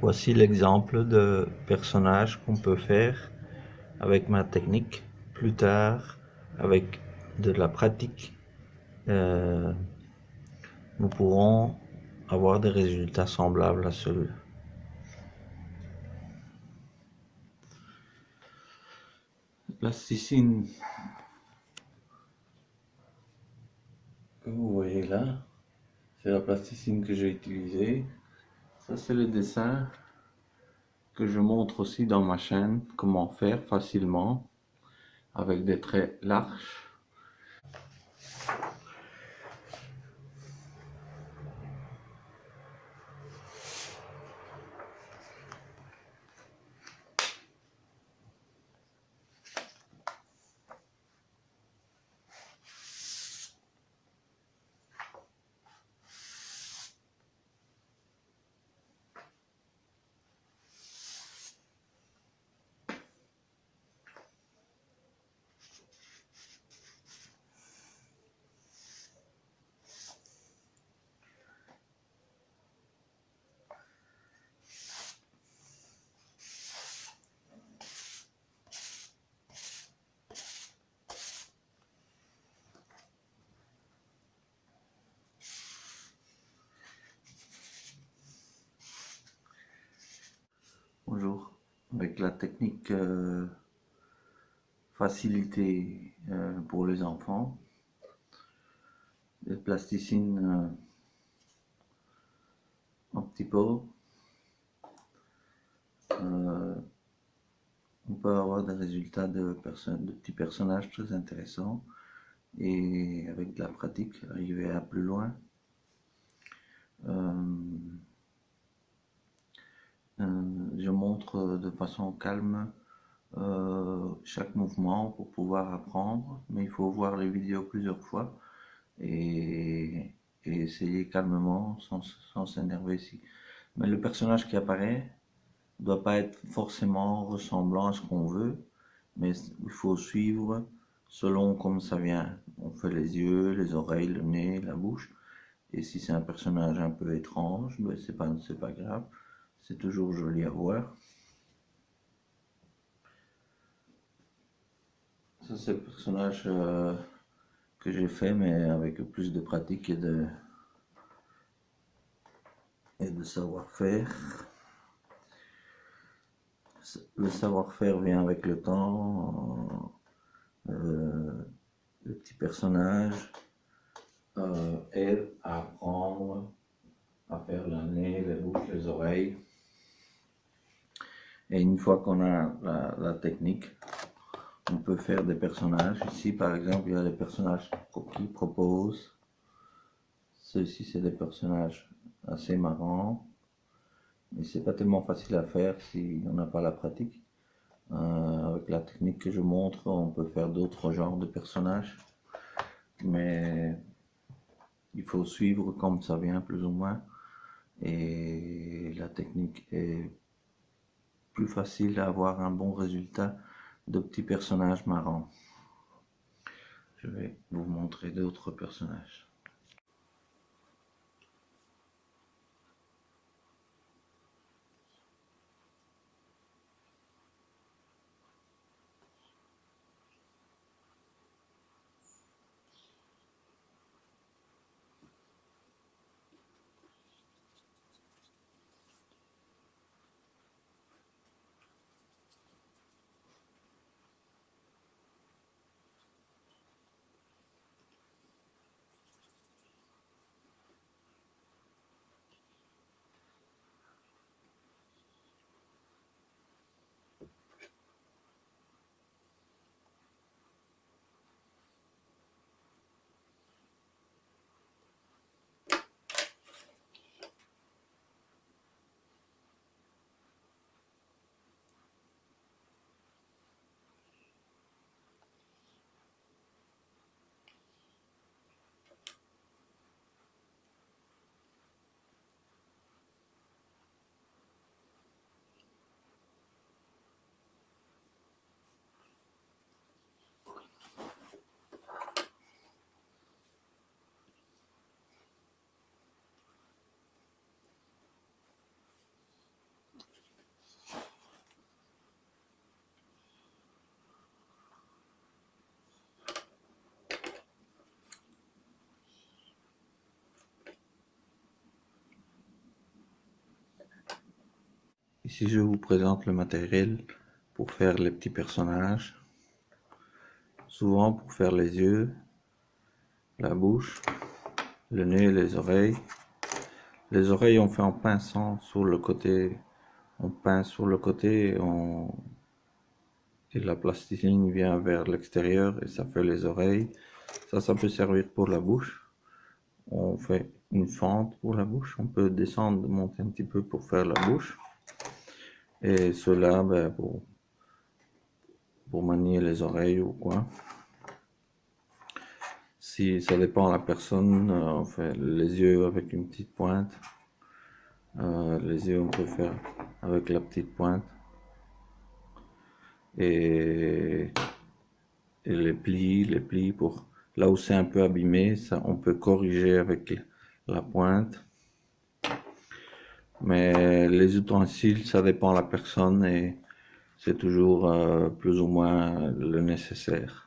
Voici l'exemple de personnage qu'on peut faire avec ma technique. Plus tard, avec de la pratique, euh, nous pourrons avoir des résultats semblables à ceux. Plasticine que vous voyez là, c'est la plasticine que j'ai utilisée. Ça, c'est le dessin que je montre aussi dans ma chaîne, comment faire facilement avec des traits larges. Bonjour, avec la technique facilité pour les enfants, les plasticines en petits pots, euh, on peut avoir des résultats de petits personnages très intéressants et avec de la pratique, arriver à plus loin. Euh, je montre de façon calme chaque mouvement pour pouvoir apprendre, mais il faut voir les vidéos plusieurs fois et, et essayer calmement sans s'énerver ici. Mais le personnage qui apparaît ne doit pas être forcément ressemblant à ce qu'on veut, mais il faut suivre selon comme ça vient. On fait les yeux, les oreilles, le nez, la bouche. Et si c'est un personnage un peu étrange, ben c'est pas grave. C'est toujours joli à voir. Ça, c'est le personnage que j'ai fait, mais avec plus de pratique et de savoir-faire. Le savoir-faire vient avec le temps. Le petit personnage aide à apprendre à faire le nez, les bouches, les oreilles. Et une fois qu'on a la technique, on peut faire des personnages. Ici, par exemple, il y a les personnages qui proposent. Ceux-ci, c'est des personnages assez marrants. Mais c'est pas tellement facile à faire si on n'a pas la pratique. Avec la technique que je montre, on peut faire d'autres genres de personnages. Mais il faut suivre comme ça vient, plus ou moins. Et la technique est plus facile à avoir un bon résultat de petits personnages marrants. Je vais vous montrer d'autres personnages. Ici, je vous présente le matériel pour faire les petits personnages. Souvent pour faire les yeux, la bouche, le nez et les oreilles. Les oreilles, on fait en pinçant sur le côté. On pince sur le côté et la plasticine vient vers l'extérieur et ça fait les oreilles. Ça peut servir pour la bouche. On fait une fente pour la bouche. On peut descendre, monter un petit peu pour faire la bouche. Et cela, pour manier les oreilles ou quoi. Si ça dépend de la personne, on fait les yeux avec une petite pointe. Les yeux, on peut faire avec la petite pointe. Et les plis pour là où c'est un peu abîmé, ça on peut corriger avec la pointe. Mais les ustensiles, ça dépend de la personne et c'est toujours plus ou moins le nécessaire.